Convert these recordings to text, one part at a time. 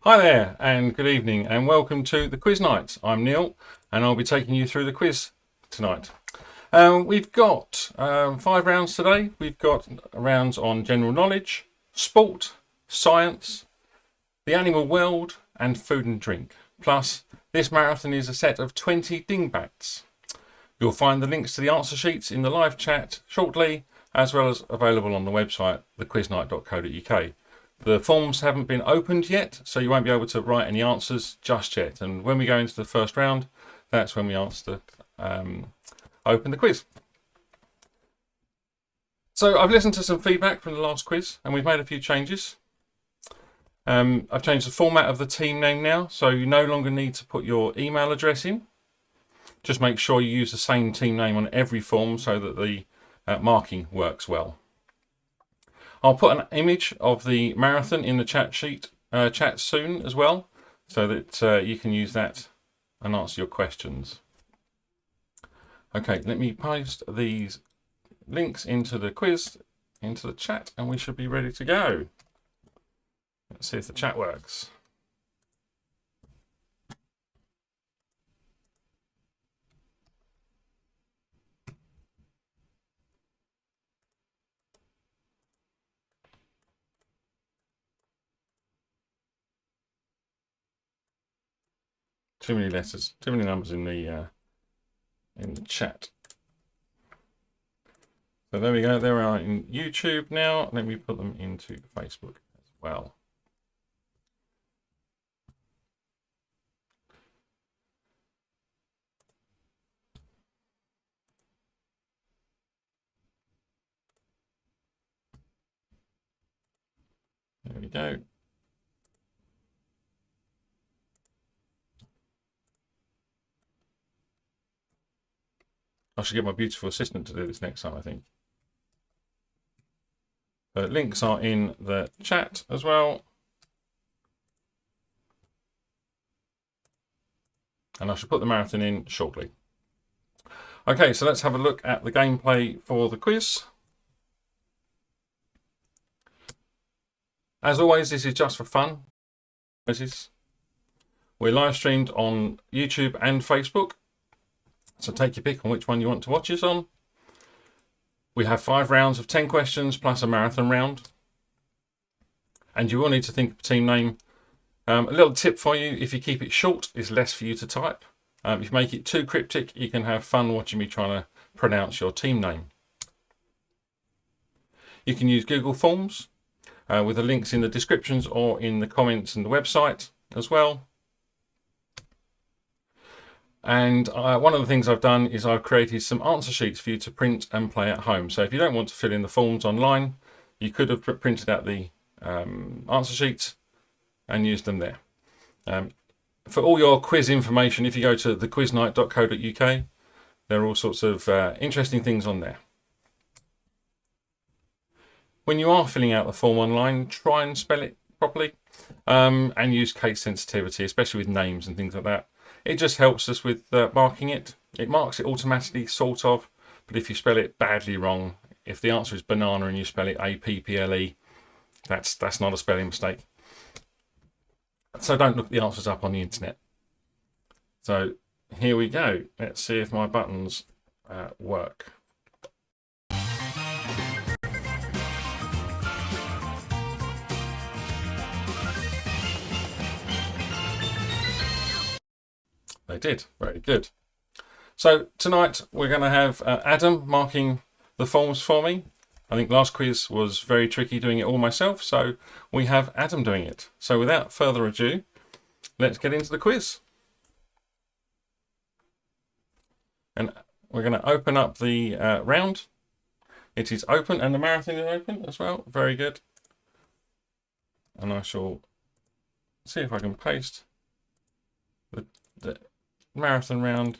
Hi there and good evening and welcome to the Quiz Night. I'm Neil and I'll be taking you through the quiz tonight. We've got 5 rounds today. We've got rounds on general knowledge, sport, science, the animal world and food and drink. Plus this marathon is a set of 20 dingbats. You'll find the links to the answer sheets in the live chat shortly, as well as available on the website thequiznight.co.uk. The forms haven't been opened yet, so you won't be able to write any answers just yet. And when we go into the first round, that's when we open the quiz. So I've listened to some feedback from the last quiz, and we've made a few changes. I've changed the format of the team name now, so you no longer need to put your email address in. Just make sure you use the same team name on every form so that the marking works well. I'll put an image of the marathon in the chat soon as well, so that you can use that and answer your questions. Okay, let me post these links into the quiz, into the chat, and we should be ready to go. Let's see if the chat works. Too many letters, too many numbers in the chat. So there we go. There we are in YouTube now. Let me put them into Facebook as well. There we go. I should get my beautiful assistant to do this next time, I think. The links are in the chat as well. And I should put the marathon in shortly. Okay, so let's have a look at the gameplay for the quiz. As always, this is just for fun. We're live streamed on YouTube and Facebook. So take your pick on which one you want to watch us on. We have 5 rounds of 10 questions plus a marathon round. And you will need to think of a team name. A little tip for you, if you keep it short, it's less for you to type. If you make it too cryptic, you can have fun watching me trying to pronounce your team name. You can use Google Forms with the links in the descriptions or in the comments and the website as well. And one of the things I've done is I've created some answer sheets for you to print and play at home. So if you don't want to fill in the forms online, you could have printed out the answer sheets and used them there. For all your quiz information, if you go to thequiznight.co.uk, There are all sorts of interesting things on there. When you are filling out the form online, try and spell it properly and use case sensitivity, especially with names and things like that. It just helps us with marking it. It marks it automatically, sort of, but if you spell it badly wrong, if the answer is banana and you spell it A-P-P-L-E, that's not a spelling mistake. So don't look the answers up on the internet. So here we go. Let's see if my buttons work. They did. Very good. So tonight we're going to have Adam marking the forms for me. I think last quiz was very tricky doing it all myself, so we have Adam doing it. So without further ado, let's get into the quiz. And we're going to open up the round. It is open and the marathon is open as well. Very good. And I shall see if I can paste the marathon round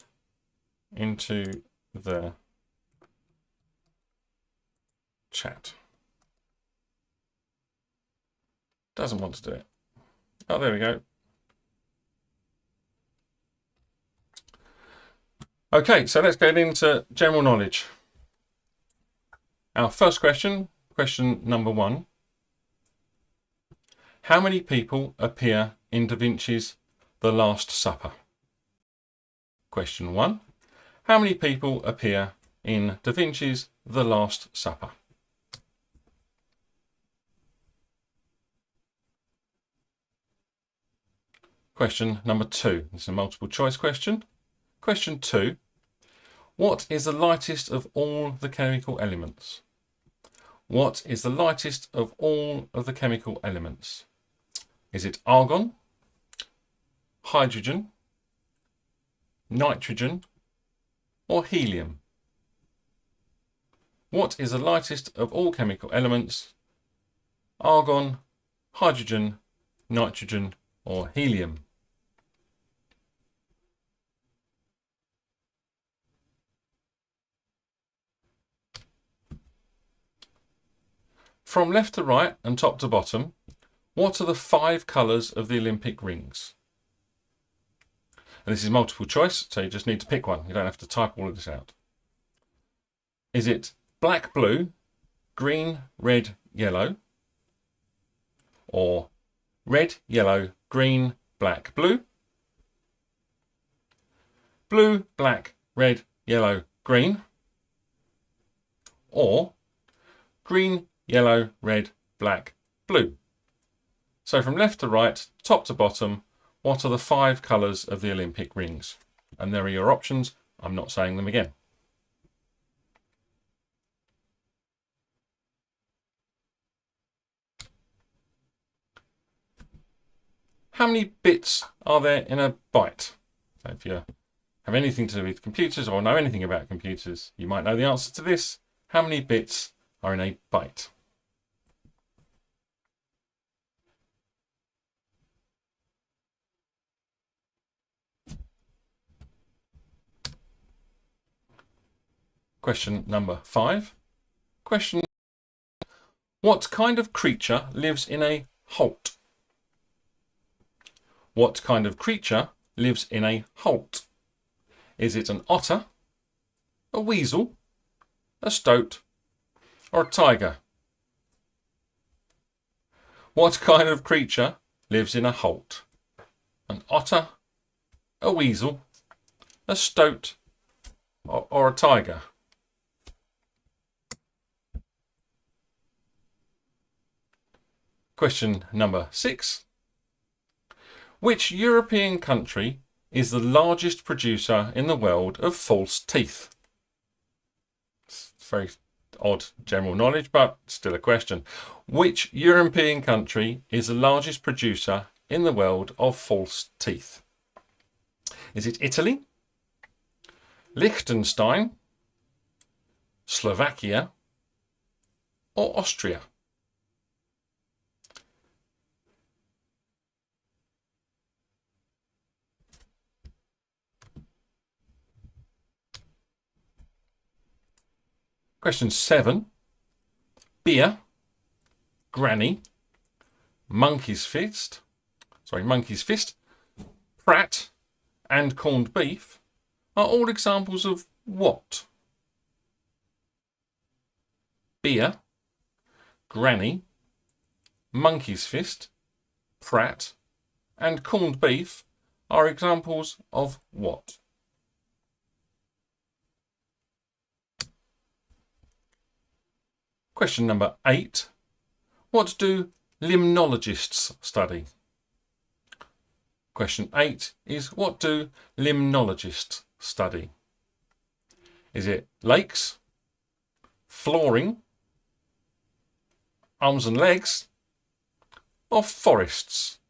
into the chat. Doesn't want to do it. Oh, there we go. Okay, so let's get into general knowledge. Our first question, question number 1. How many people appear in Da Vinci's The Last Supper? Question 1. How many people appear in Da Vinci's The Last Supper? Question number 2. This is a multiple choice question. Question 2. What is the lightest of all the chemical elements? What is the lightest of all of the chemical elements? Is it argon, hydrogen, nitrogen, or helium? What is the lightest of all chemical elements? Argon, hydrogen, nitrogen, or helium? From left to right and top to bottom, what are the 5 colours of the Olympic rings? And this is multiple choice, so you just need to pick one. You don't have to type all of this out. Is it black, blue, green, red, yellow? Or red, yellow, green, black, blue? Blue, black, red, yellow, green? Or green, yellow, red, black, blue? So from left to right, top to bottom, what are the 5 colours of the Olympic rings? And there are your options. I'm not saying them again. How many bits are there in a byte? So if you have anything to do with computers or know anything about computers, you might know the answer to this. How many bits are in a byte? Question number 5. Question: what kind of creature lives in a holt? What kind of creature lives in a holt? Is it an otter, a weasel, a stoat, or a tiger? What kind of creature lives in a holt? An otter, a weasel, a stoat, or a tiger? Question number 6. Which European country is the largest producer in the world of false teeth? It's very odd general knowledge, but still a question. Which European country is the largest producer in the world of false teeth? Is it Italy, Liechtenstein, Slovakia, or Austria? Question 7. Beer, granny, monkey's fist, Pratt, and corned beef are all examples of what? Beer, granny, monkey's fist, Pratt, and corned beef are examples of what? Question number 8. What do limnologists study? Question 8 is, what do limnologists study? Is it lakes, flooring, arms and legs, or forests?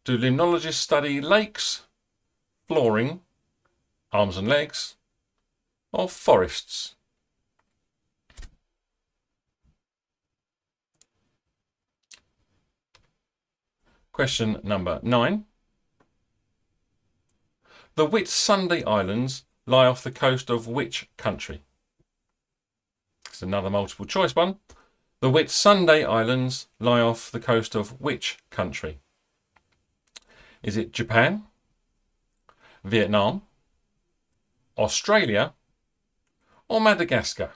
Do limnologists study lakes, flooring, arms and legs, or forests? Question number 9. The Whitsunday Islands lie off the coast of which country? It's another multiple choice one. The Whitsunday Islands lie off the coast of which country? Is it Japan, Vietnam, Australia, or Madagascar?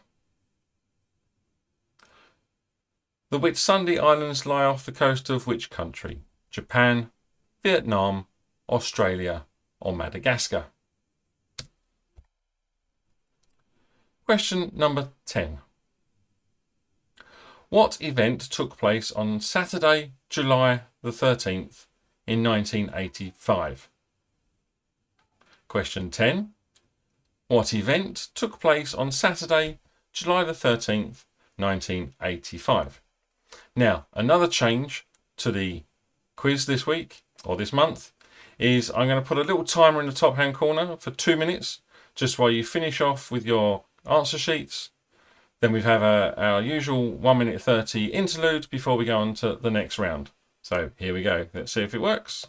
The Whitsunday Islands lie off the coast of which country? Japan, Vietnam, Australia, or Madagascar? Question number 10. What event took place on Saturday, July the 13th in 1985? Question 10. What event took place on Saturday, July the 13th, 1985? Now, another change to the quiz this week, or this month, is I'm going to put a little timer in the top hand corner for 2 minutes, just while you finish off with your answer sheets. Then we have our usual 1 minute 30 interlude before we go on to the next round. So here we go. Let's see if it works.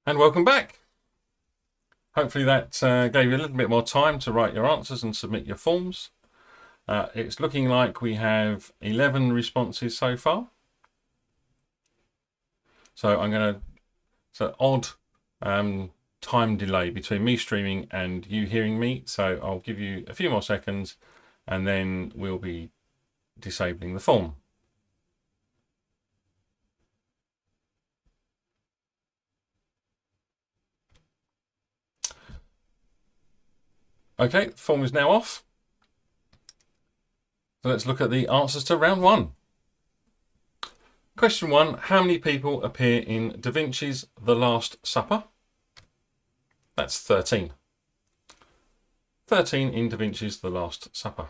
And welcome back. Hopefully that gave you a little bit more time to write your answers and submit your forms. It's looking like we have 11 responses so far. So I'm going to, so odd time delay between me streaming and you hearing me. So I'll give you a few more seconds and then we'll be disabling the form. Okay, the form is now off. So let's look at the answers to round one. Question 1. How many people appear in Da Vinci's The Last Supper? That's 13. 13 in Da Vinci's The Last Supper.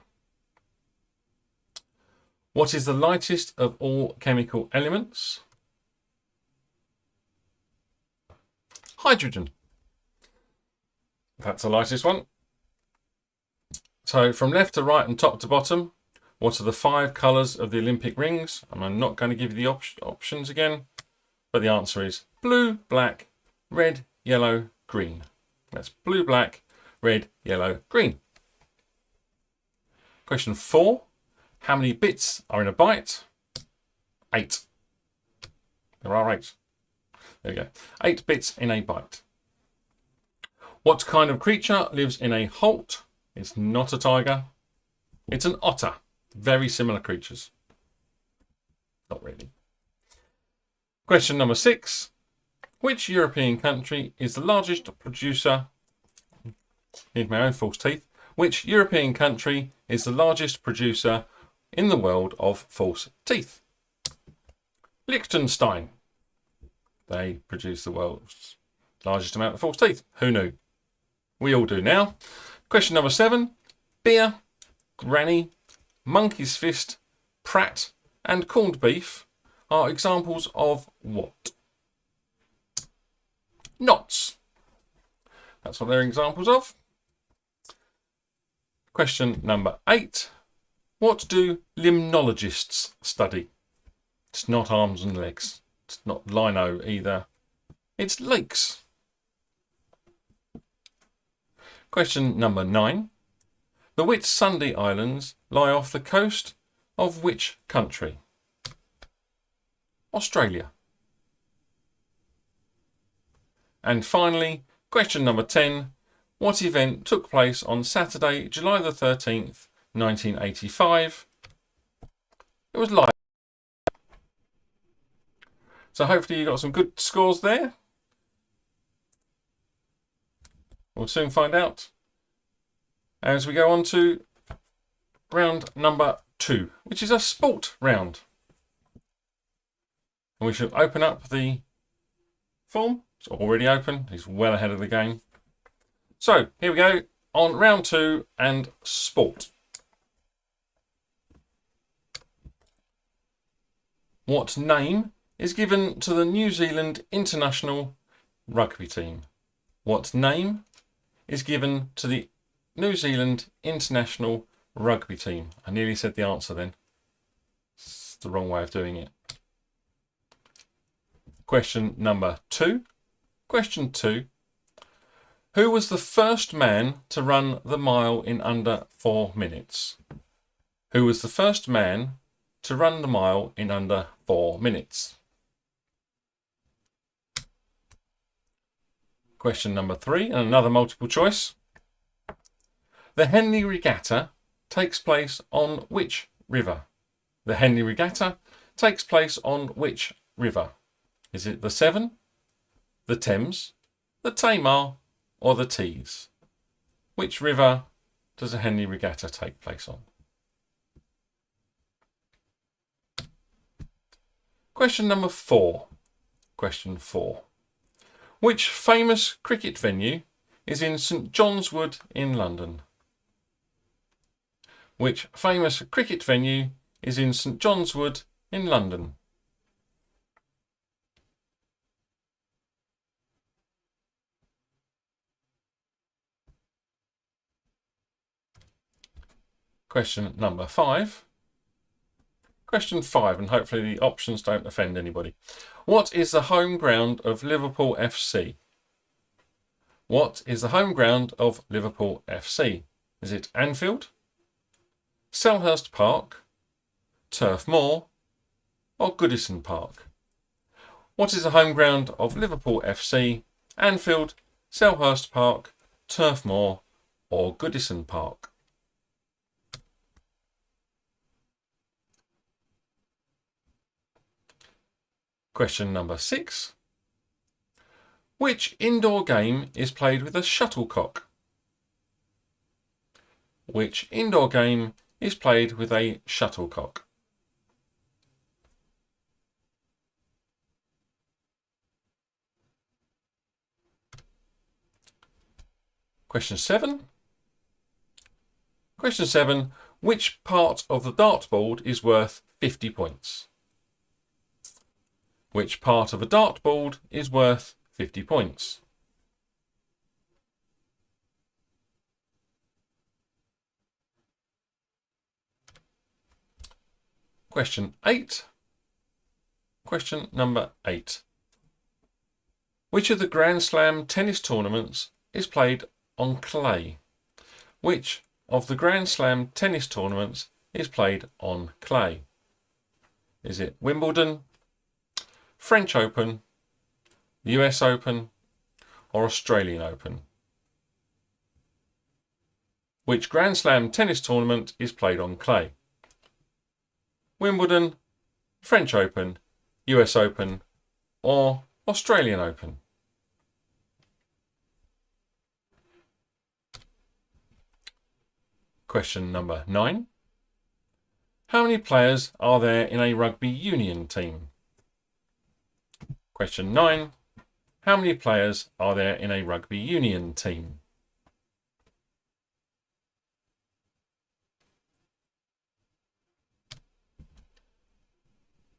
What is the lightest of all chemical elements? Hydrogen. That's the lightest one. So from left to right and top to bottom, what are the 5 colours of the Olympic rings? And I'm not going to give you the options again, but the answer is blue, black, red, yellow, green. That's blue, black, red, yellow, green. Question 4. How many bits are in a byte? 8. There are 8. There we go. 8 bits in a byte. What kind of creature lives in a holt? It's not a tiger. It's an otter. Very similar creatures. Not really. Question number 6. Which European country is the largest producer? Need my own false teeth. Which European country is the largest producer in the world of false teeth? Liechtenstein. They produce the world's largest amount of false teeth. Who knew? We all do now. Question number 7. Beer, granny, monkey's fist, Pratt and corned beef are examples of what? Knots. That's what they're examples of. Question number 8. What do limnologists study? It's not arms and legs. It's not lino either. It's lakes. Question number 9. The Whitsunday Islands lie off the coast of which country? Australia. And finally, question number 10. What event took place on Saturday, July the 13th, 1985? It was live. So hopefully you got some good scores there. We'll soon find out as we go on to round number 2, which is a sport round. And we should open up the form. It's already open. It's well ahead of the game. So here we go on round 2 and sport. What name is given to the New Zealand international rugby team? What name is given to the New Zealand international rugby team? I nearly said the answer then. It's the wrong way of doing it. Question number 2. Question 2. Who was the first man to run the mile in under 4 minutes? Who was the first man to run the mile in under 4 minutes? Question number 3, and another multiple choice. The Henley Regatta takes place on which river? The Henley Regatta takes place on which river? Is it the Severn, the Thames, the Tamar, or the Tees? Which river does the Henley Regatta take place on? Question number 4. Question 4. Which famous cricket venue is in St John's Wood in London? Which famous cricket venue is in St John's Wood in London? Question number 5. Question 5, and hopefully the options don't offend anybody. What is the home ground of Liverpool FC? What is the home ground of Liverpool FC? Is it Anfield, Selhurst Park, Turf Moor, or Goodison Park? What is the home ground of Liverpool FC? Anfield, Selhurst Park, Turf Moor, or Goodison Park? Question number 6. Which indoor game is played with a shuttlecock? Which indoor game is played with a shuttlecock? Question 7. Question 7. Which part of the dartboard is worth 50 points? Which part of a dartboard is worth 50 points? Question 8. Question number 8. Which of the Grand Slam tennis tournaments is played on clay? Which of the Grand Slam tennis tournaments is played on clay? Is it Wimbledon, French Open, US Open, or Australian Open? Which Grand Slam tennis tournament is played on clay? Wimbledon, French Open, US Open, or Australian Open? Question number 9. How many players are there in a rugby union team? Question 9. How many players are there in a rugby union team?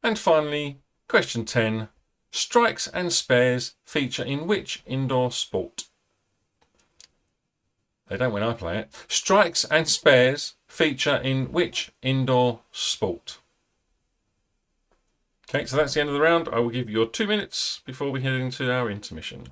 And finally, question 10. Strikes and spares feature in which indoor sport? They don't when I play it. Strikes and spares feature in which indoor sport? Okay, so that's the end of the round. I will give you your 2 minutes before we head into our intermission.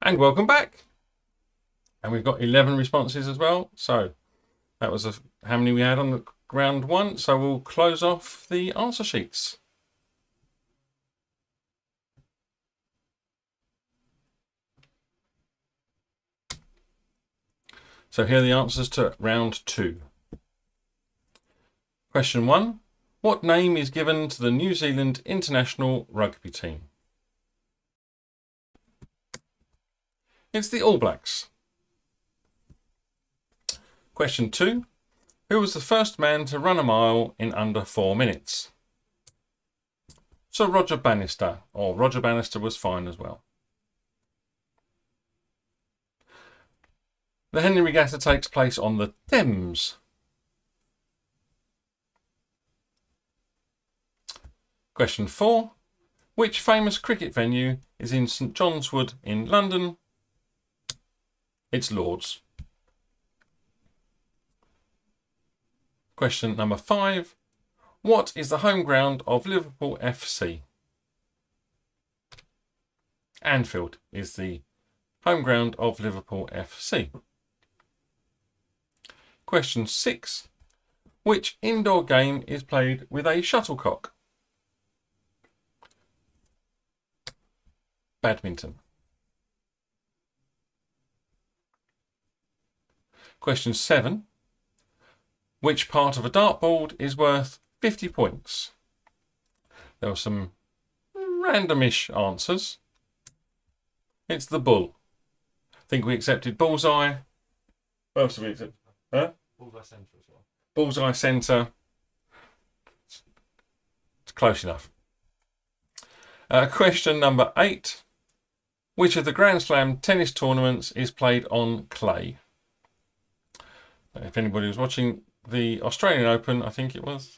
And welcome back. And we've got 11 responses as well. So that was how many we had on the round one. So we'll close off the answer sheets. So here are the answers to round two. Question 1. What name is given to the New Zealand international rugby team? It's the All Blacks. Question 2. Who was the first man to run a mile in under 4 minutes? So Roger Bannister, or Roger Bannister was fine as well. The Henley Regatta takes place on the Thames. Question 4. Which famous cricket venue is in St John's Wood in London? It's Lord's. Question number 5. What is the home ground of Liverpool FC? Anfield is the home ground of Liverpool FC. Question 6. Which indoor game is played with a shuttlecock? Badminton. Question 7. Which part of a dartboard is worth 50 points? There were some randomish answers. It's the bull. I think we accepted bullseye. What else did we accept? Huh? Bullseye centre as well. Bullseye centre. It's close enough. Question number 8. Which of the Grand Slam tennis tournaments is played on clay? If anybody was watching the Australian Open, I think it was,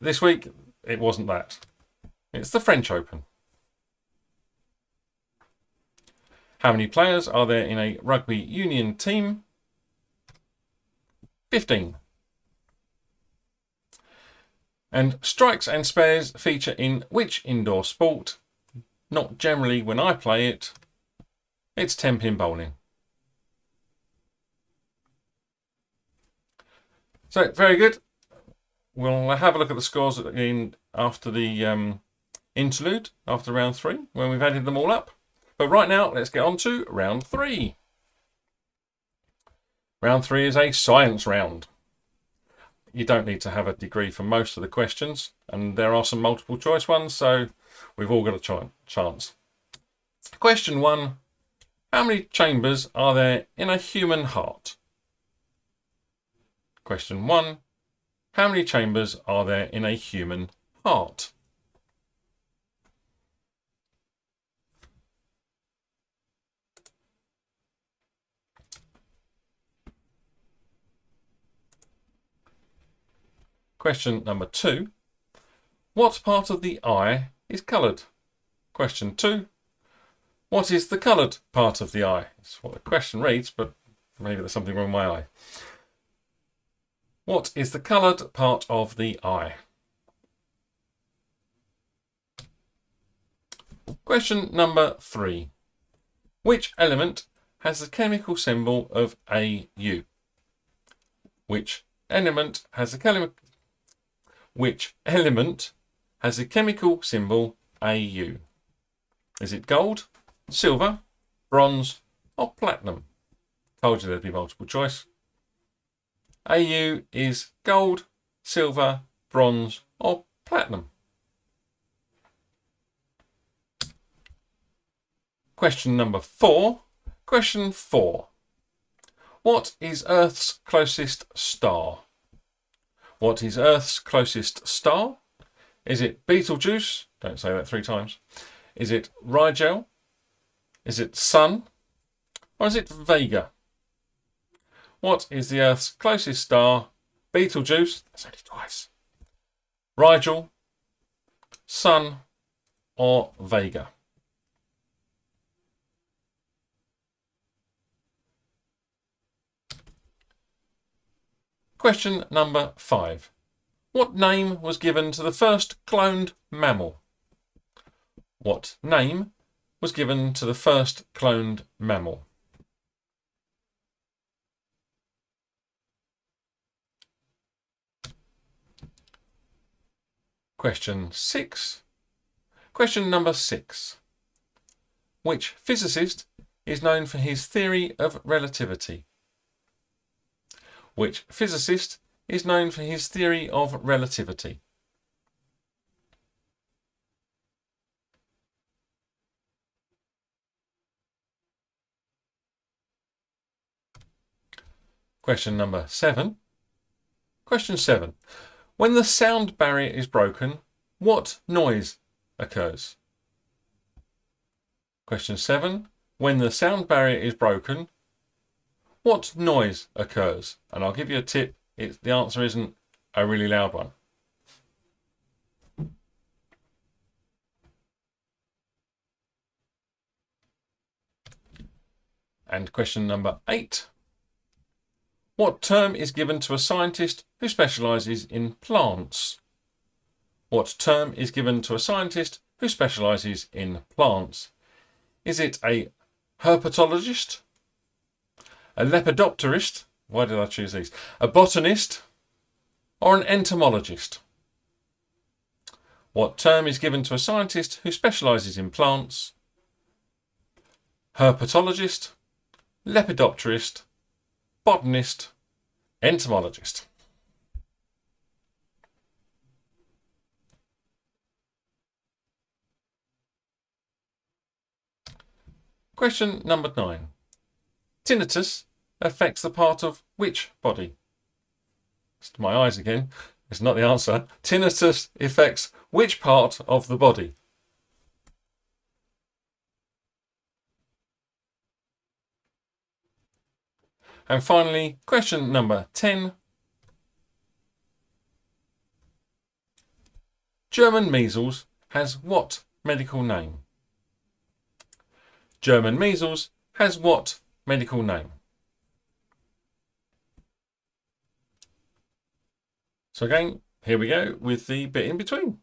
this week, it wasn't that. It's the French Open. How many players are there in a rugby union team? 15. And strikes and spares feature in which indoor sport? Not generally when I play it. It's 10-pin bowling. So, very good. We'll have a look at the scores after the interlude, after round 3, when we've added them all up. But right now, let's get on to round 3. Round 3 is a science round. You don't need to have a degree for most of the questions, and there are some multiple choice ones, so we've all got a chance. Question 1. How many chambers are there in a human heart? Question 1. How many chambers are there in a human heart? Question number 2. What part of the eye is coloured? Question 2. What is the coloured part of the eye? That's what the question reads, but maybe there's something wrong with my eye. What is the coloured part of the eye? Question number 3. Which element has the chemical symbol of AU? Which element has the chemical symbol AU? Is it gold, silver, bronze, or platinum? Told you there'd be multiple choice. AU is gold, silver, bronze, or platinum. Question number 4. Question 4. What is Earth's closest star? What is Earth's closest star? Is it Betelgeuse? Don't say that 3 times. Is it Rigel? Is it Sun? Or is it Vega? What is the Earth's closest star? Betelgeuse, that's only twice. Rigel, Sun, or Vega? Question number 5. What name was given to the first cloned mammal? What name was given to the first cloned mammal? Question 6. Question number 6. Which physicist is known for his theory of relativity? Which physicist is known for his theory of relativity? Question number 7. Question 7. When the sound barrier is broken, what noise occurs? Question 7. When the sound barrier is broken, what noise occurs? And I'll give you a tip. The answer isn't a really loud one. And question number 8. What term is given to a scientist who specialises in plants? What term is given to a scientist who specialises in plants? Is it a herpetologist, a lepidopterist, why did I choose these, a botanist, or an entomologist? What term is given to a scientist who specialises in plants? Herpetologist, lepidopterist, botanist, entomologist. Question number 9. Tinnitus affects the part of which body? It's my eyes again. It's not the answer. Tinnitus affects which part of the body? And finally, question number 10. German measles has what medical name? German measles has what medical name? So again, here we go with the bit in between.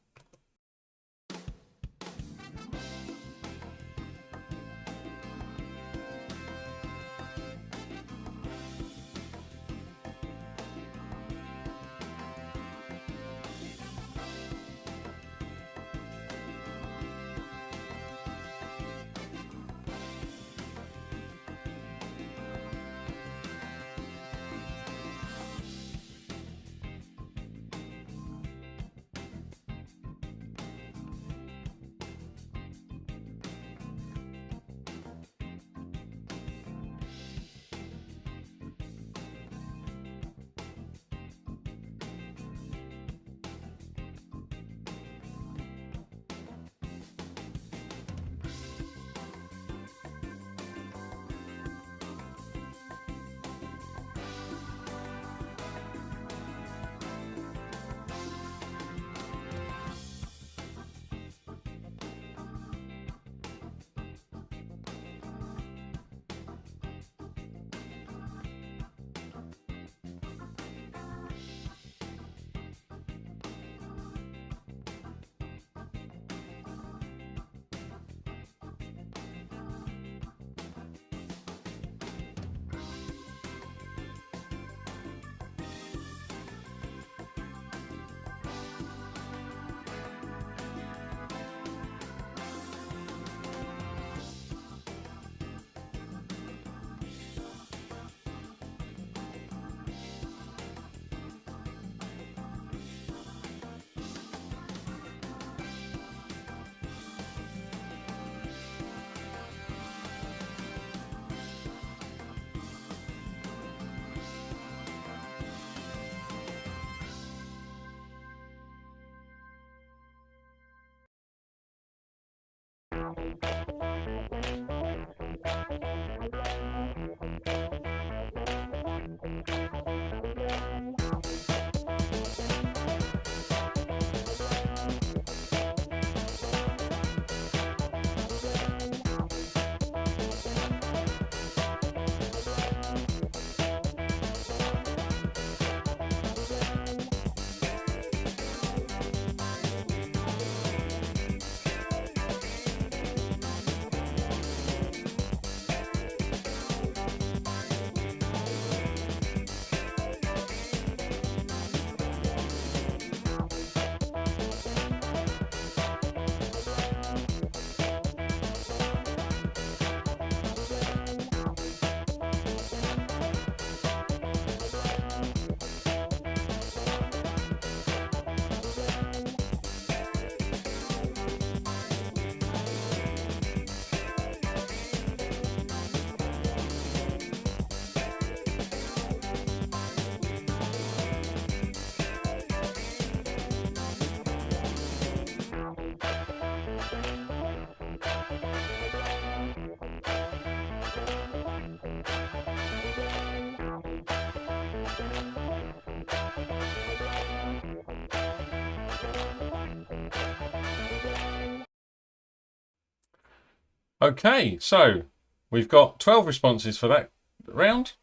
Okay, so we've got 12 responses for that round.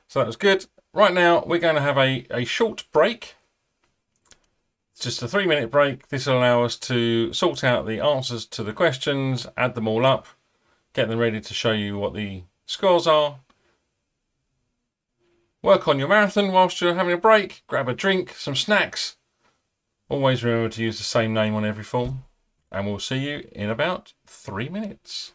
So that was good. Right now, we're going to have a short break. It's just a 3-minute break. This will allow us to sort out the answers to the questions, add them all up, get them ready to show you what the scores are. Work on your marathon whilst you're having a break. Grab a drink, some snacks. Always remember to use the same name on every form. And we'll see you in about 3 minutes.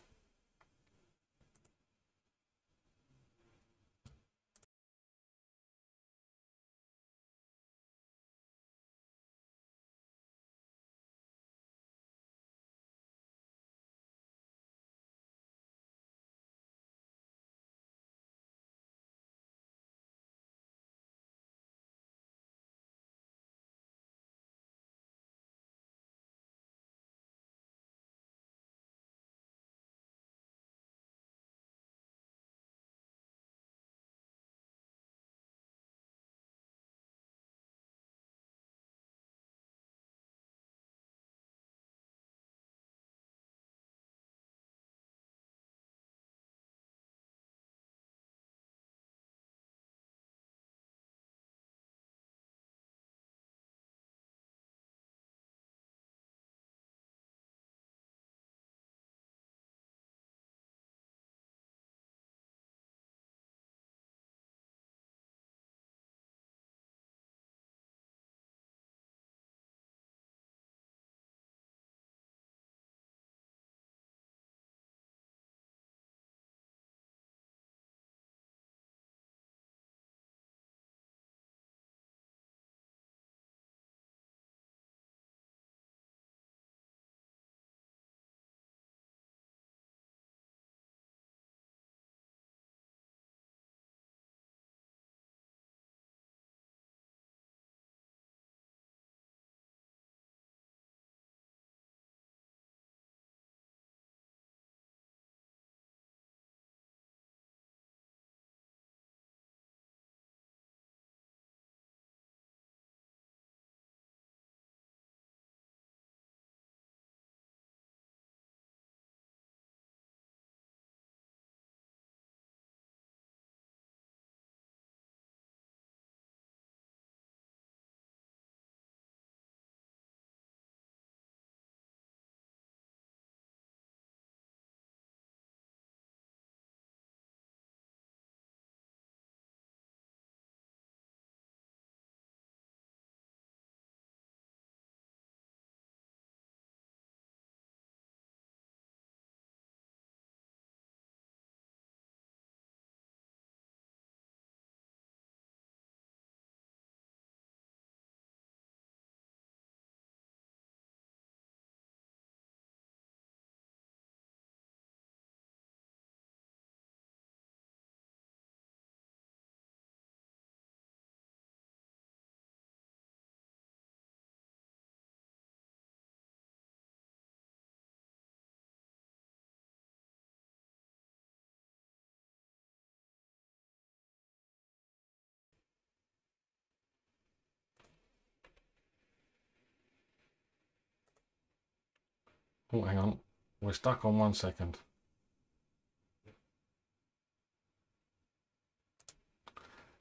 Oh, hang on. We're stuck on 1 second.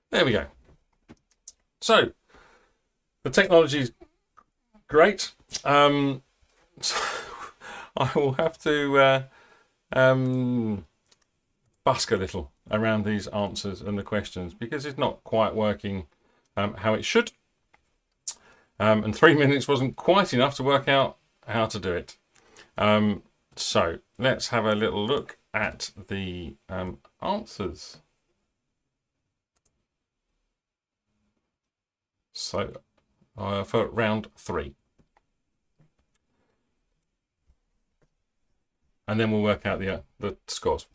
There we go. So, the technology is great. So I will have to busk a little around these answers and the questions because it's not quite working how it should. And 3 minutes wasn't quite enough to work out how to do it. So let's have a little look at the answers. So for round 3. And then we'll work out the scores.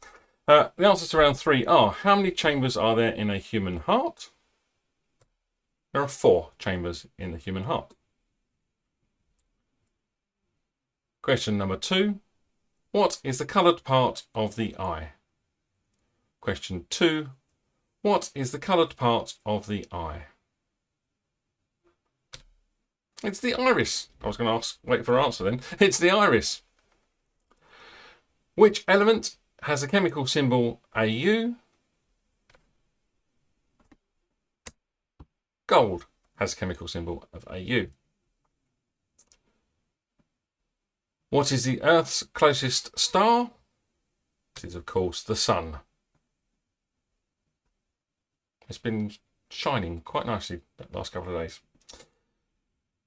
The answers to round 3 are: how many chambers are there in a human heart? There are 4 chambers in the human heart. Question number 2. What is the coloured part of the eye? Question 2. What is the coloured part of the eye? It's the iris. I was going to wait for an answer then. It's the iris. Which element has a chemical symbol Au? Gold has a chemical symbol of Au. What is the Earth's closest star? It is, of course, the Sun. It's been shining quite nicely the last couple of days.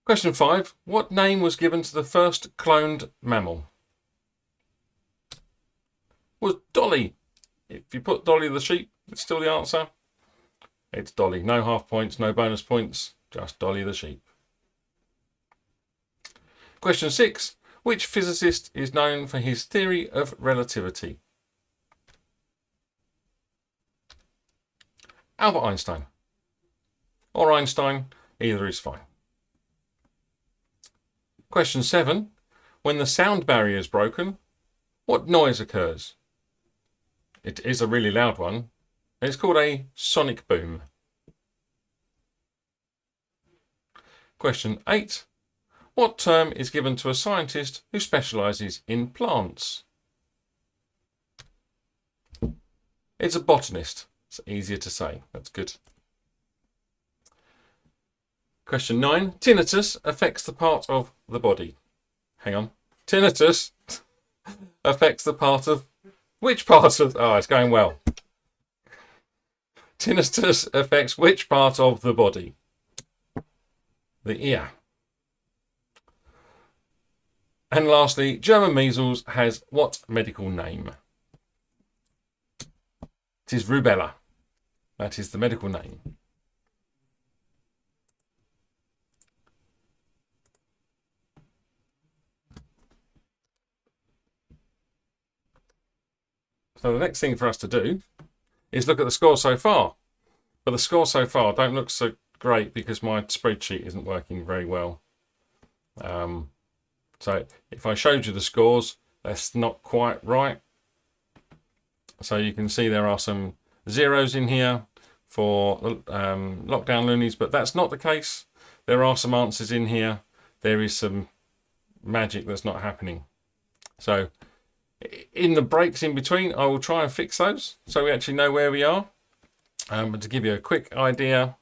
Question 5. What name was given to the first cloned mammal? Was Dolly. If you put Dolly the sheep, it's still the answer. It's Dolly. No half points, no bonus points, just Dolly the sheep. Question 6. Which physicist is known for his theory of relativity? Albert Einstein. Or Einstein, either is fine. Question 7. When the sound barrier is broken, what noise occurs? It is a really loud one. It's called a sonic boom. Question 8. What term is given to a scientist who specialises in plants? It's a botanist. It's easier to say. That's good. Question 9. Tinnitus affects the part of the body. Hang on. Tinnitus affects the part of... Which part of... Oh, it's going well. Tinnitus affects which part of the body? The ear. And lastly, German measles has what medical name? It is rubella. That is the medical name. So the next thing for us to do is look at the score so far. But the score so far don't look so great because my spreadsheet isn't working very well. So if I showed you the scores, that's not quite right. So you can see there are some zeros in here for lockdown loonies, but that's not the case. There are some answers in here. There is some magic that's not happening. So in the breaks in between, I will try and fix those so we actually know where we are. But to give you a quick idea,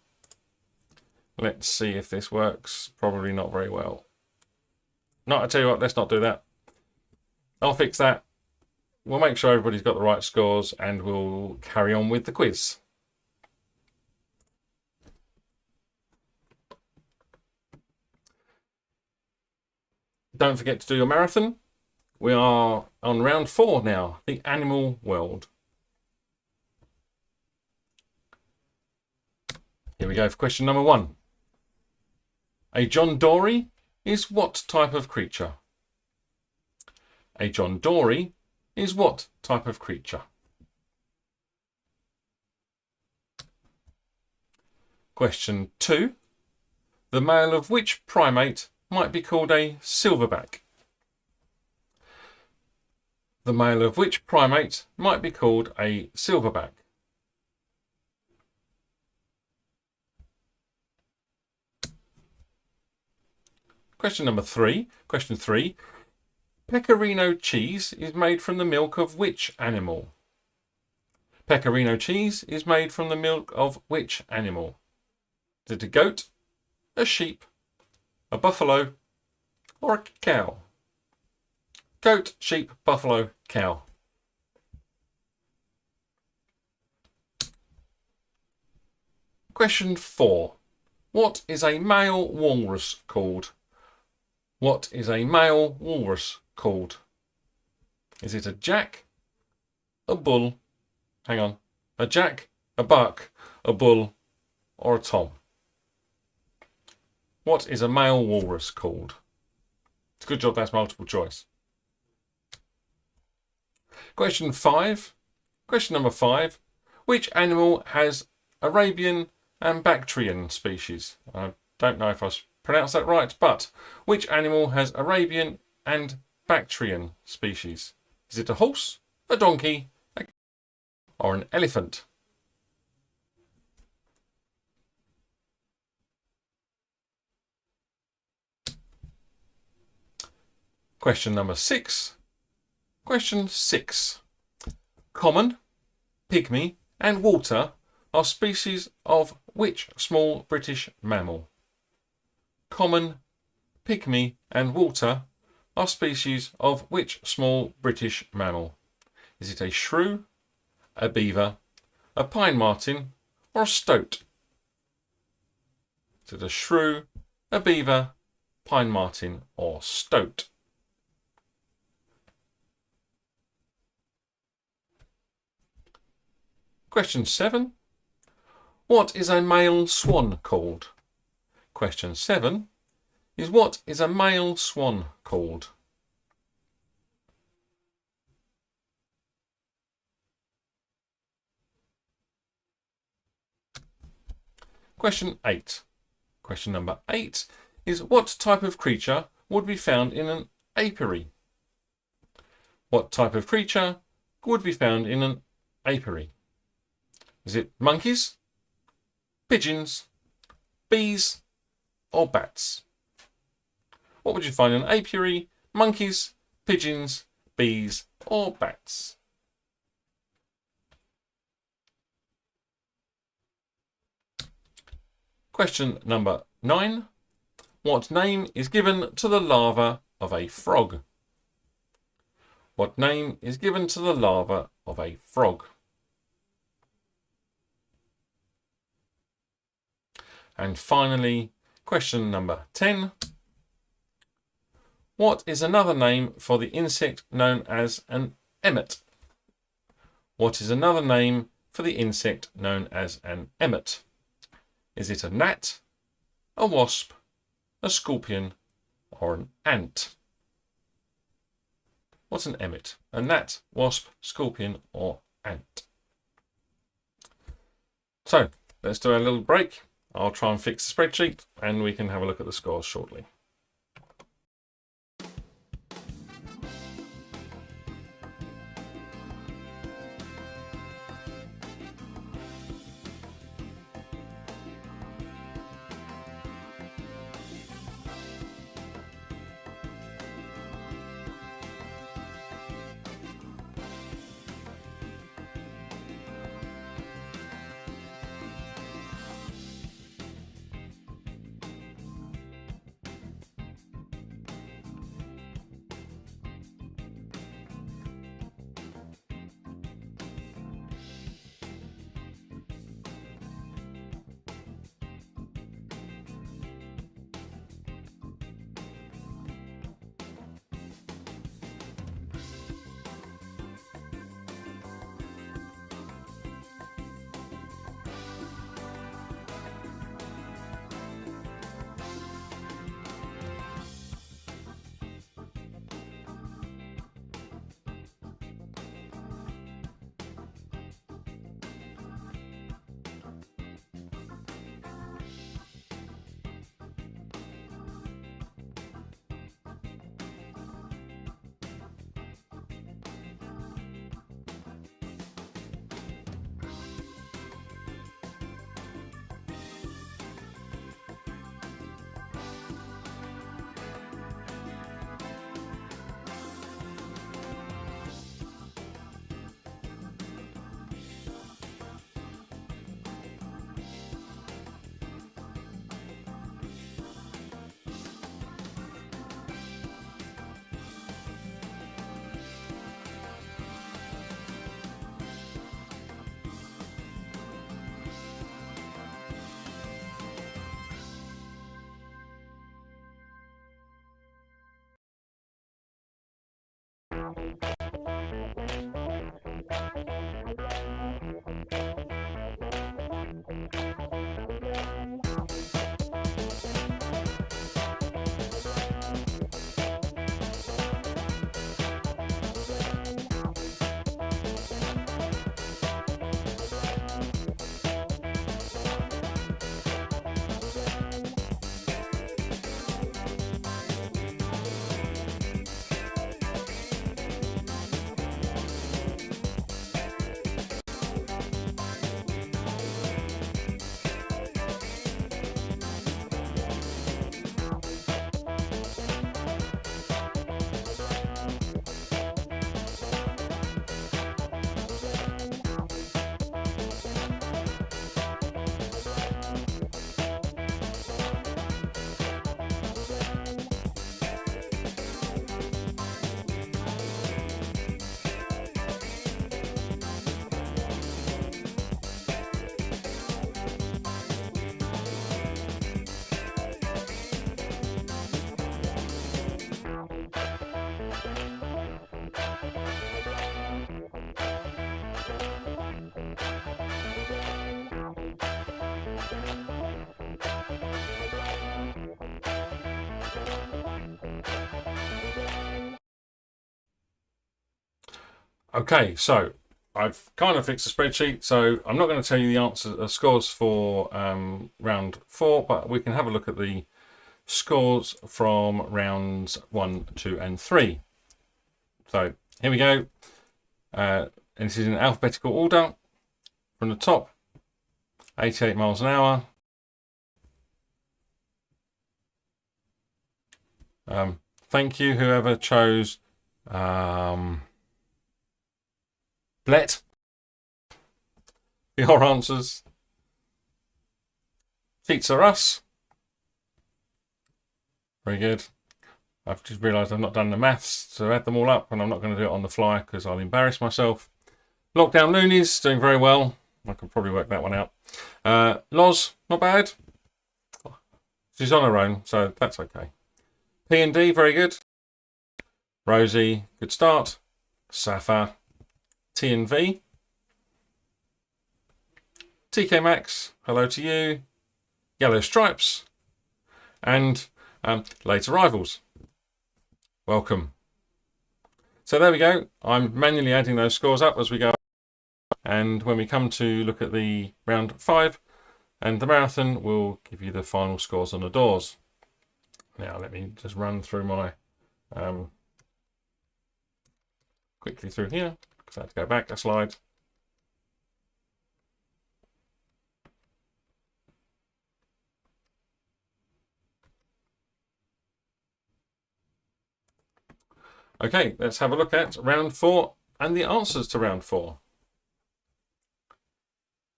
let's see if this works. Probably not very well. No, I tell you what, let's not do that. I'll fix that. We'll make sure everybody's got the right scores and we'll carry on with the quiz. Don't forget to do your marathon. We are on round 4 now, the animal world. Here we go for question number 1. A John Dory is what type of creature? A John Dory is what type of creature? Question 2. The male of which primate might be called a silverback? The male of which primate might be called a silverback? Question number 3. Question 3. Pecorino cheese is made from the milk of which animal? Pecorino cheese is made from the milk of which animal? Is it a goat, a sheep, a buffalo, or a cow? Goat, sheep, buffalo, cow. Question 4. What is a male walrus called? What is a male walrus called? Is it a jack, a bull, a jack, a buck, a bull, or a tom? What is a male walrus called? It's a good job that's multiple choice. Question 5. Question number 5. Which animal has Arabian and Bactrian species? I don't know if I pronounced that right, but which animal has Arabian and Bactrian species? Is it a horse, a donkey, or an elephant? Question number 6. Question 6. Common, pygmy and water are species of which small British mammal? Common, pygmy and water are species of which small British mammal? Is it a shrew, a beaver, a pine marten or a stoat? Is it a shrew, a beaver, pine marten or stoat? Question 7. What is a male swan called? Question 7 is what is a male swan called? Question 8. Question number 8 is what type of creature would be found in an apiary? What type of creature would be found in an apiary? Is it monkeys, pigeons, bees or bats? What would you find in an apiary? Monkeys, pigeons, bees or bats? Question number 9. What name is given to the larva of a frog? What name is given to the larva of a frog? And finally, question number 10. What is another name for the insect known as an emmet? What is another name for the insect known as an emmet? Is it a gnat, a wasp, a scorpion, or an ant? What's an emmet? A gnat, wasp, scorpion, or ant? So, let's do a little break. I'll try and fix the spreadsheet and we can have a look at the scores shortly. Okay, so I've kind of fixed the spreadsheet, so I'm not going to tell you the scores for round 4, but we can have a look at the scores from rounds 1, 2, and 3. So here we go. And this is in alphabetical order. From the top, 88 miles an hour. Thank you, whoever chose Blet. Your answers. Cheats are us. Very good. I've just realised I've not done the maths to add them all up, and I'm not going to do it on the fly because I'll embarrass myself. Lockdown Loonies, doing very well. I could probably work that one out. Loz, not bad. She's on her own, so that's okay. P&D, very good. Rosie, good start. Safa, T&V. TK Maxx, hello to you. Yellow Stripes. And late arrivals. Welcome. So there we go. I'm manually adding those scores up as we go. And when we come to look at the round 5 and the marathon, we'll give you the final scores on the doors. Now let me just run through my quickly through here because I have to go back a slide. Okay, let's have a look at round 4 and the answers to round 4.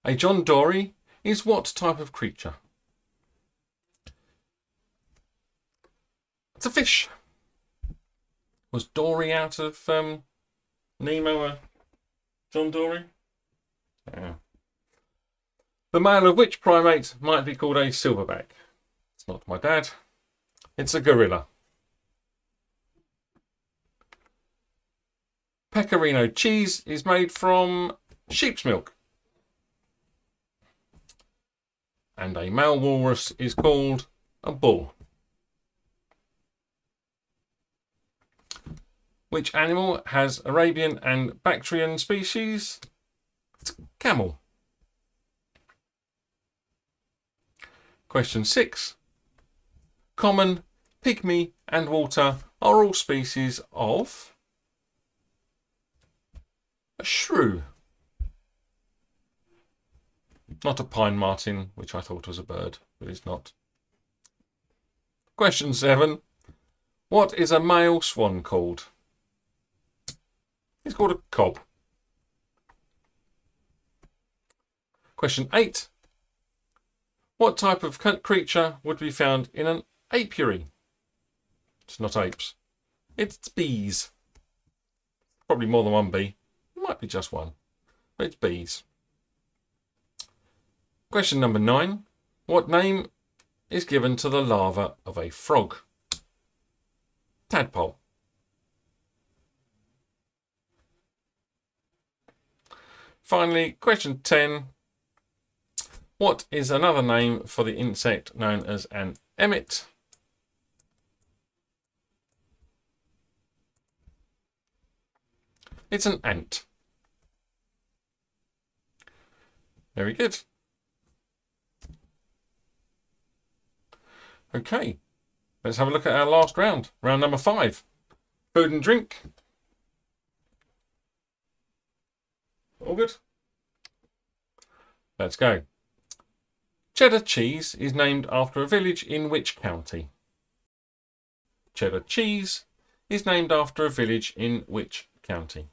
A John Dory is what type of creature? It's a fish. Was Dory out of Nemo a John Dory? Yeah. The male of which primate might be called a silverback? It's not my dad. It's a gorilla. Pecorino cheese is made from sheep's milk. And a male walrus is called a bull. Which animal has Arabian and Bactrian species? It's camel. Question 6. Common, pygmy and water are all species of a shrew. Not a pine marten, which I thought was a bird, but it's not. Question 7. What is a male swan called? It's called a cob. Question 8. What type of creature would be found in an apiary? It's not apes. It's bees. Probably more than one bee. It might be just one. But it's bees. Question number 9. What name is given to the larva of a frog? Tadpole. Finally, question 10. What is another name for the insect known as an emmet? It's an ant. Very good. Okay, let's have a look at our last round. Round number 5. Food and drink. All good? Let's go. Cheddar cheese is named after a village in which county? Cheddar cheese is named after a village in which county?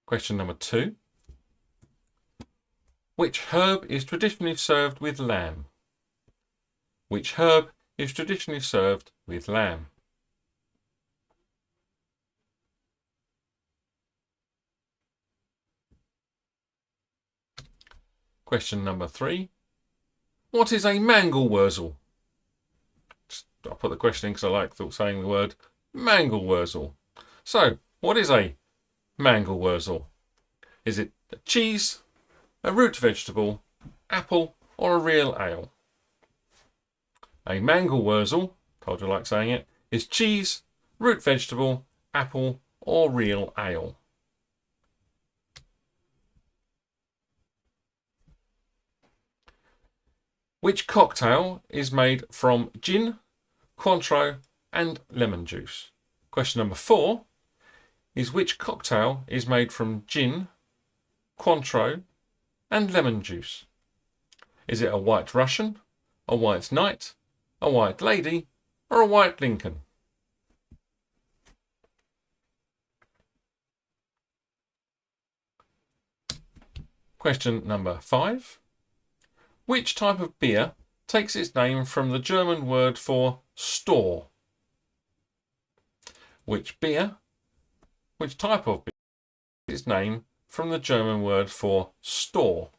Question number 2. Which herb is traditionally served with lamb? Which herb is traditionally served with lamb? Question number 3. What is a mangelwurzel? I'll put the question in because I like saying the word mangelwurzel. So, what is a mangelwurzel? Is it a cheese, a root vegetable, apple, or a real ale? A mangelwurzel told you I like saying it, is cheese, root vegetable, apple, or real ale? Which cocktail is made from gin, Cointreau, and lemon juice? Question number 4 is which cocktail is made from gin, Cointreau, and lemon juice? Is it a White Russian, a White Knight, a White Lady, or a White Lincoln? Question number 5. Which type of beer takes its name from the German word for store? Which type of beer takes its name from the German word for store?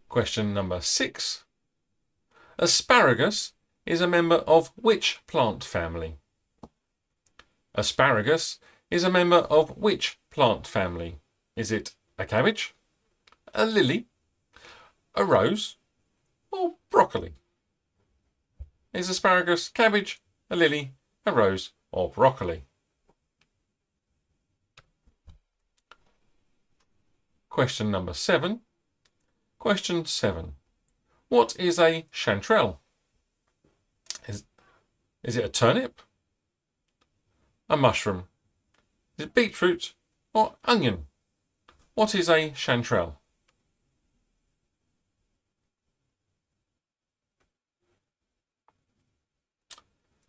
Question number 6. Asparagus is a member of which plant family? Asparagus is a member of which plant family? Is it a cabbage, a lily, a rose, or broccoli? Is asparagus cabbage, a lily, a rose, or broccoli? Question number 7. Question 7. What is a chanterelle? Is it a turnip, a mushroom, is it beetroot, or onion? What is a chanterelle?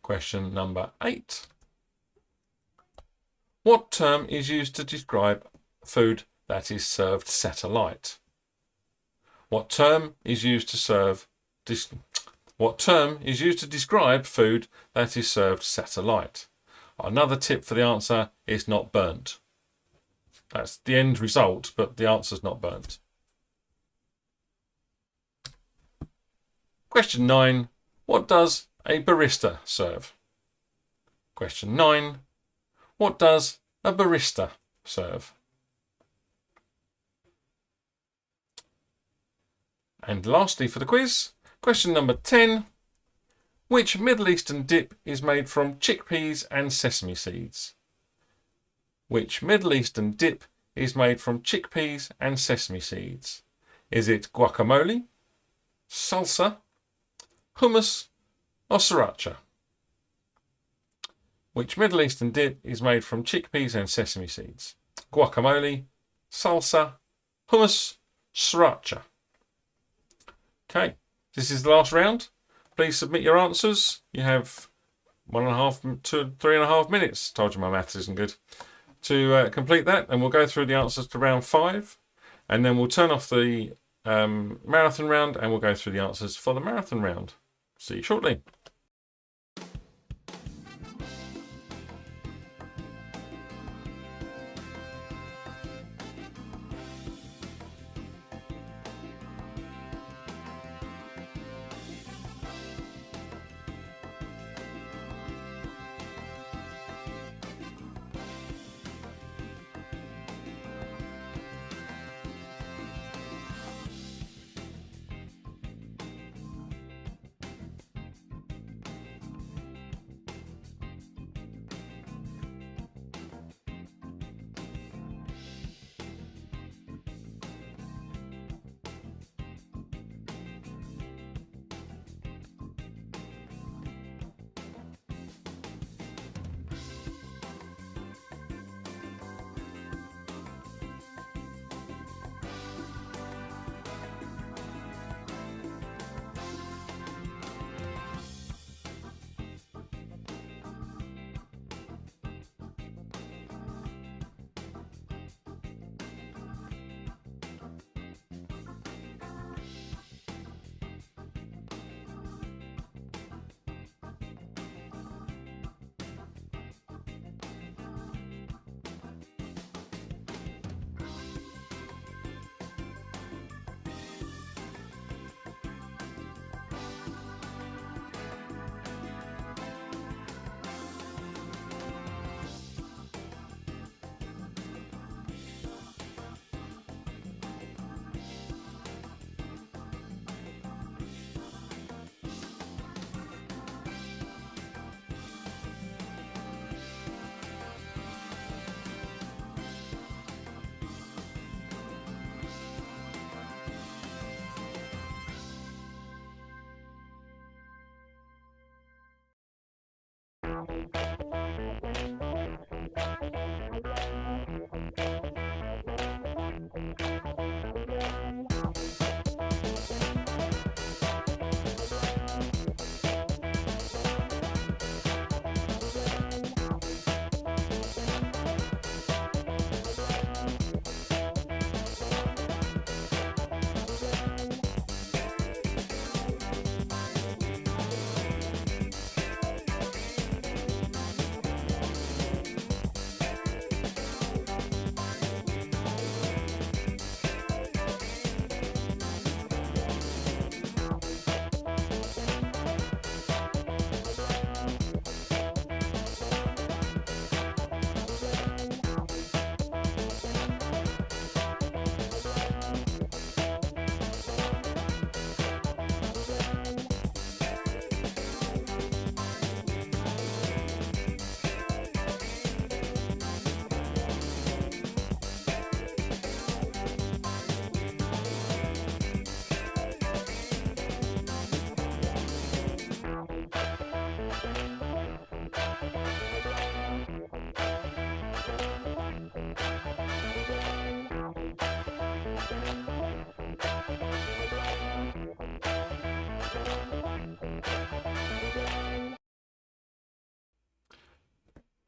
Question number 8. What term is used to describe food that is served set alight? What term is used to describe food that is served set alight? Another tip for the answer is not burnt. That's the end result, but the answer's not burnt. Question 9. What does a barista serve? Question 9. What does a barista serve? And lastly for the quiz, question number 10. Which Middle Eastern dip is made from chickpeas and sesame seeds? Which Middle Eastern dip is made from chickpeas and sesame seeds? Is it guacamole, salsa, hummus, or sriracha? Which Middle Eastern dip is made from chickpeas and sesame seeds? Guacamole, salsa, hummus, sriracha. Okay, this is the last round. Please submit your answers. You have 1.5 to 3.5 minutes. Told you my maths isn't good. To complete that, and we'll go through the answers to round 5, and then we'll turn off the marathon round, and we'll go through the answers for the marathon round. See you shortly.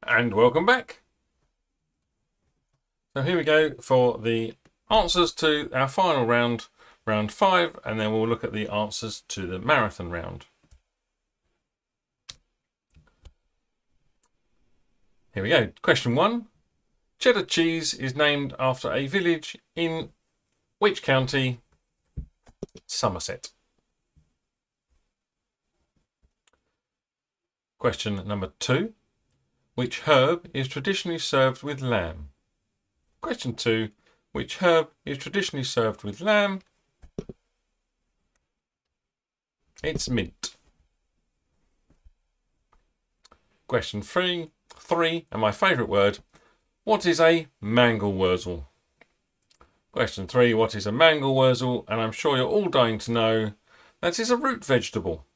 And welcome back. So here we go for the answers to our final round, round 5, and then we'll look at the answers to the marathon round. Here we go. Question 1. Cheddar cheese is named after a village in which county? Somerset. Question number 2. Which herb is traditionally served with lamb? Question 2. Which herb is traditionally served with lamb? It's mint. Question 3, and my favourite word. What is a mangel-wurzel? Question 3. What is a mangel-wurzel? And I'm sure you're all dying to know that is a root vegetable.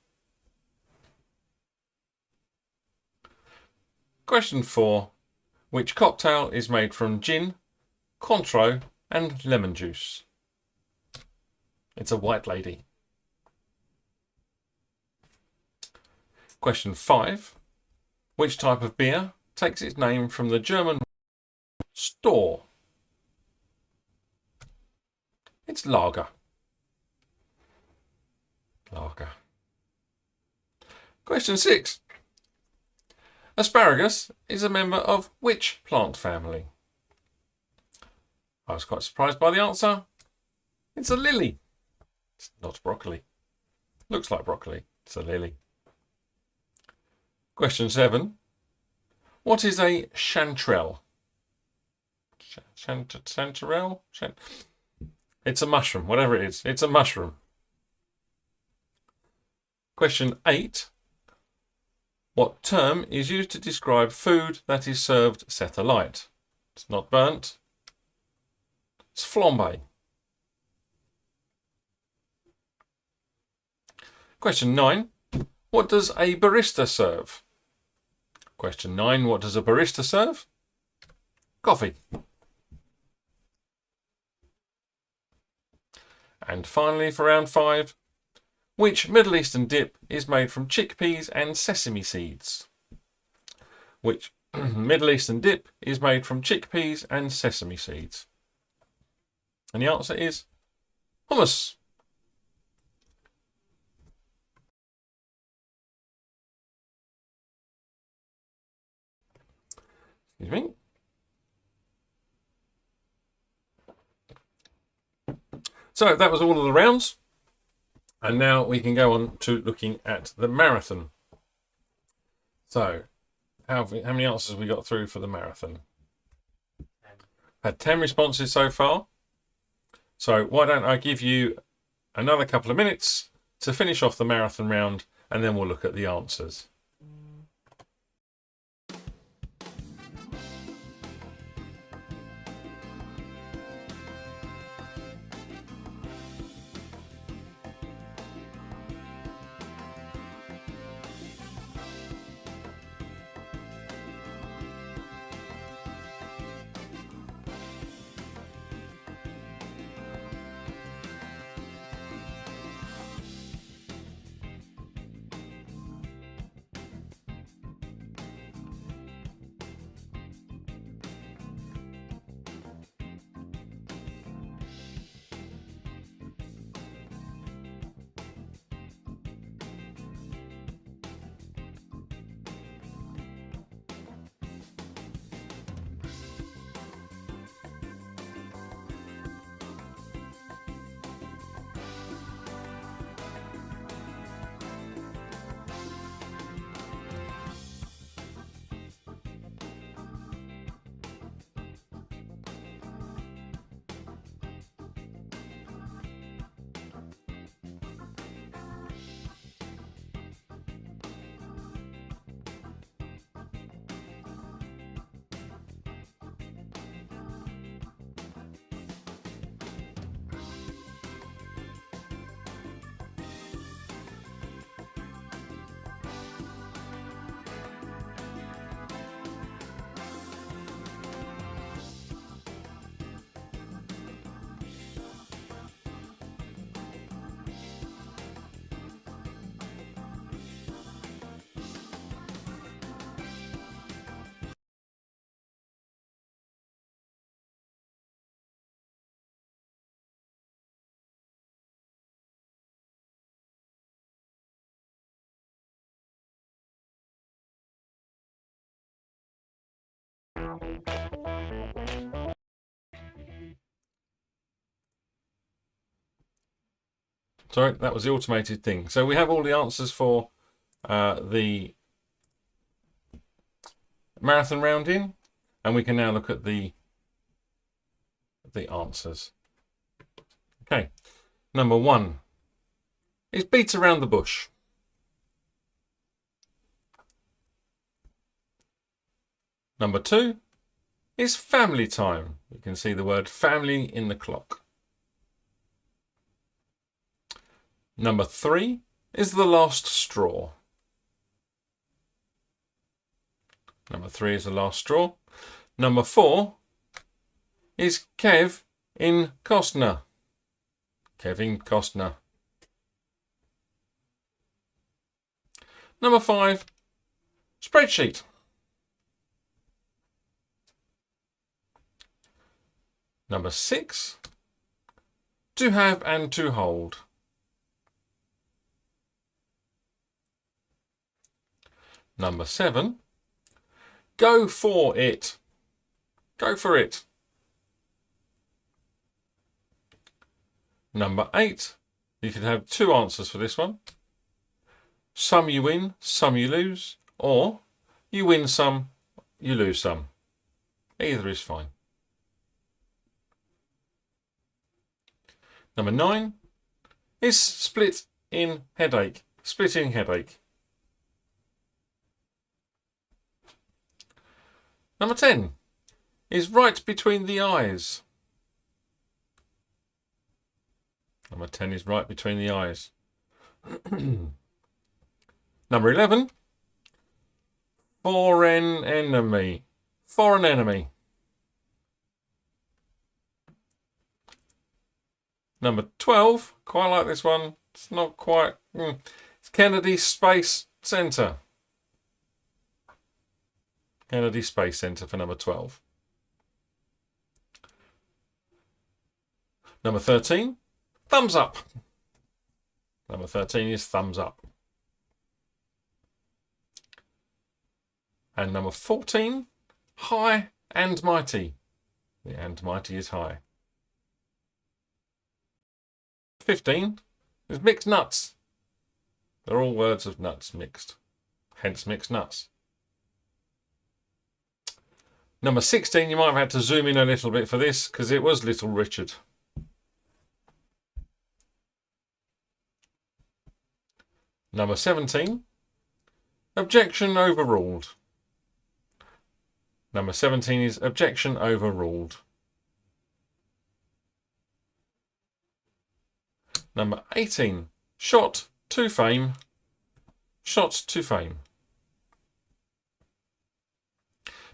Question 4. Which cocktail is made from gin, Cointreau and lemon juice? It's a white lady. Question 5. Which type of beer takes its name from the German store? It's lager. Lager. Question 6. Asparagus is a member of which plant family? I was quite surprised by the answer. It's a lily. It's not broccoli. Looks like broccoli. It's a lily. Question 7. What is a chanterelle? Chanterelle? It's a mushroom, whatever it is. It's a mushroom. Question 8. What term is used to describe food that is served set alight? It's not burnt. It's flambé. Question 9. What does a barista serve? Question 9. What does a barista serve? Coffee. And finally, for round 5, which Middle Eastern dip is made from chickpeas and sesame seeds? Which Middle Eastern dip is made from chickpeas and sesame seeds? And the answer is hummus. Excuse me. So that was all of the rounds. And now we can go on to looking at the marathon. So, how many answers have we got through for the marathon? Had 10 responses so far. So why don't I give you another couple of minutes to finish off the marathon round, and then we'll look at the answers. Sorry, that was the automated thing. So we have all the answers for the marathon round in, and we can now look at the answers. Okay, number 1 is beat around the bush. Number 2 is family time. You can see the word family in the clock. Number 3 is the last straw. Number 3 is the last straw. Number 4 is Kev in Costner. Kevin Costner. Number 5, spreadsheet. Number 6, to have and to hold. Number 7, go for it. Go for it. Number 8, you could have 2 answers for this one. Some you win, some you lose, or you win some, you lose some. Either is fine. Number 9 is split in headache. Splitting headache. Number 10 is right between the eyes. Number 10 is right between the eyes. Number 11, foreign enemy. Foreign enemy. Number 12, quite like this one. It's not quite. It's Kennedy Space Center. Kennedy Space Center for number 12. Number 13, thumbs up. Number 13 is thumbs up. And number 14, high and mighty. The and mighty is high. 15 is mixed nuts. They're all words of nuts mixed. Hence mixed nuts. Number 16, you might have had to zoom in a little bit for this because it was Little Richard. Number 17, objection overruled. Number 17 is objection overruled. Number 18, shot to fame. Shot to fame.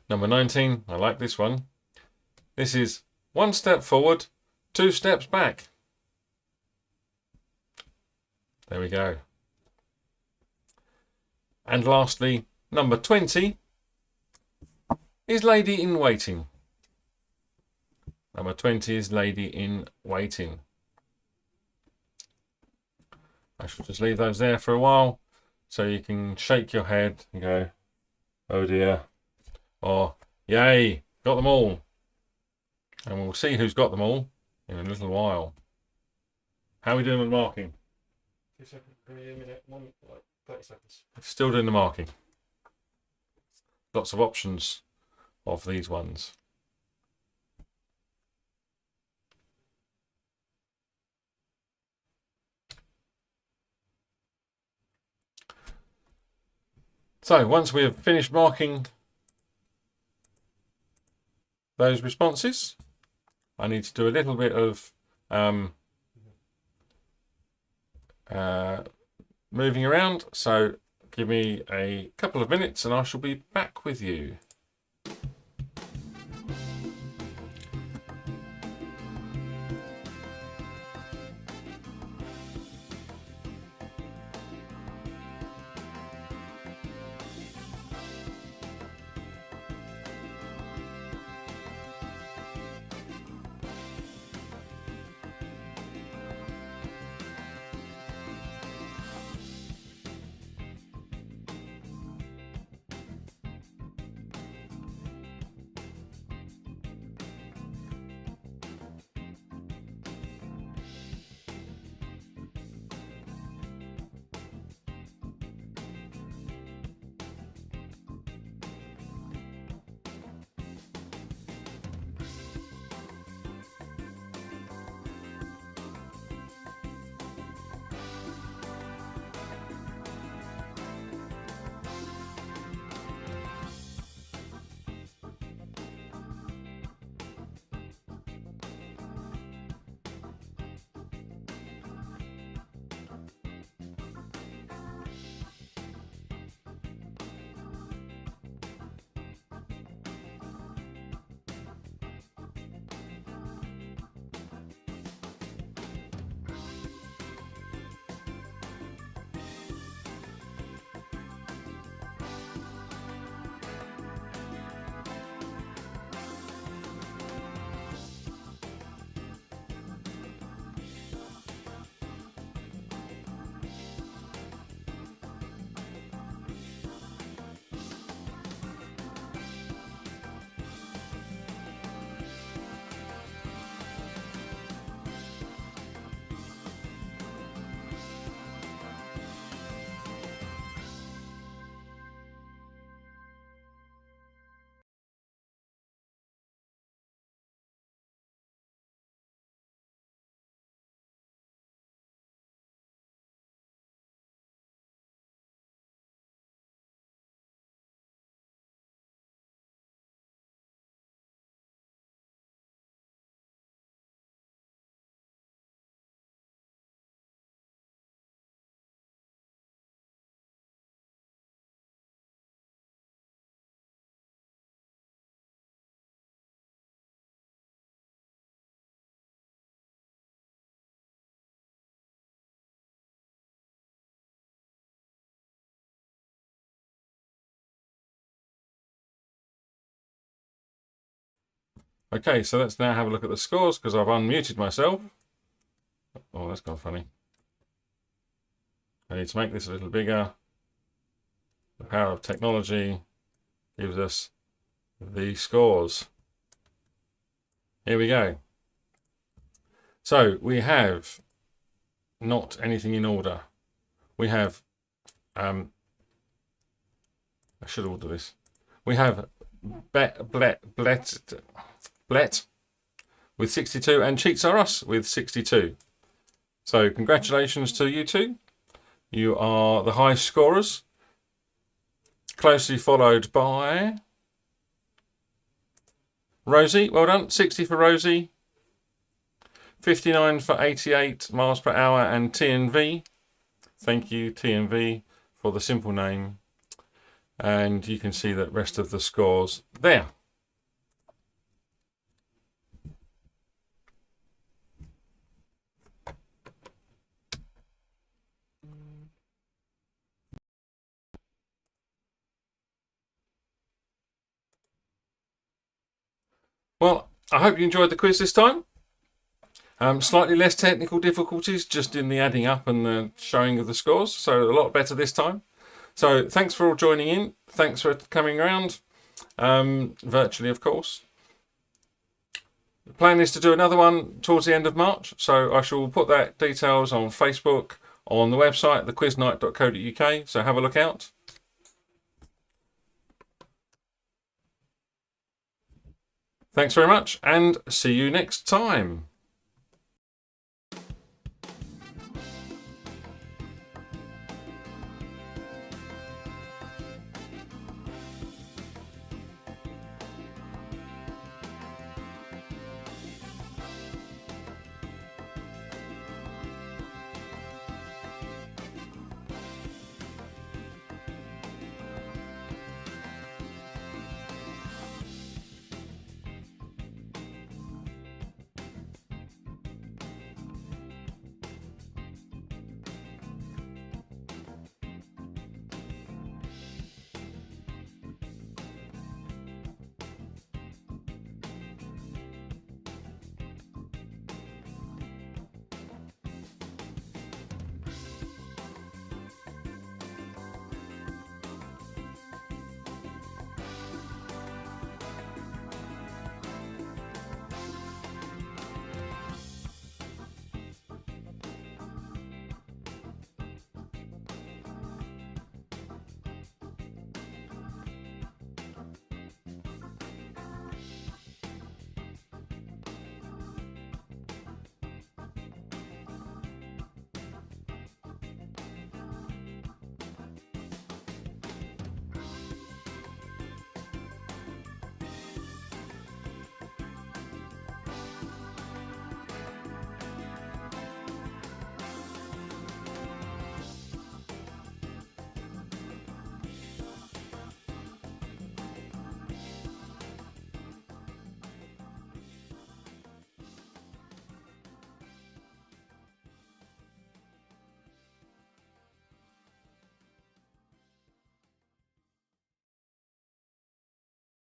Number 19, I like this one. This is 1 step forward, 2 steps back. There we go. And lastly, number 20 is lady in waiting. Number 20 is lady in waiting. I shall just leave those there for a while so you can shake your head and go, oh dear, or yay, got them all. And we'll see who's got them all in a little while. How are we doing with marking? 2 seconds, a minute, 30 seconds. Still doing the marking. Lots of options of these ones. So once we have finished marking those responses, I need to do a little bit of moving around. So give me a couple of minutes and I shall be back with you. Okay, so let's now have a look at the scores because I've unmuted myself. Oh, that's kind of funny. I need to make this a little bigger. The power of technology gives us the scores. Here we go. So we have not anything in order. We have, I should order this. We have Blett with 62 and Cheats Are Us with 62. So congratulations to you two. You are the high scorers. Closely followed by Rosie. Well done. 60 for Rosie. 59 for 88 miles per hour and TNV. Thank you, TNV, for the simple name. And you can see the rest of the scores there. Well, I hope you enjoyed the quiz this time. Slightly less technical difficulties just in the adding up and the showing of the scores. So a lot better this time. So thanks for all joining in. Thanks for coming around, virtually, of course. The plan is to do another one towards the end of March. So I shall put that details on Facebook, on the website, thequiznight.co.uk. So have a look out. Thanks very much and see you next time.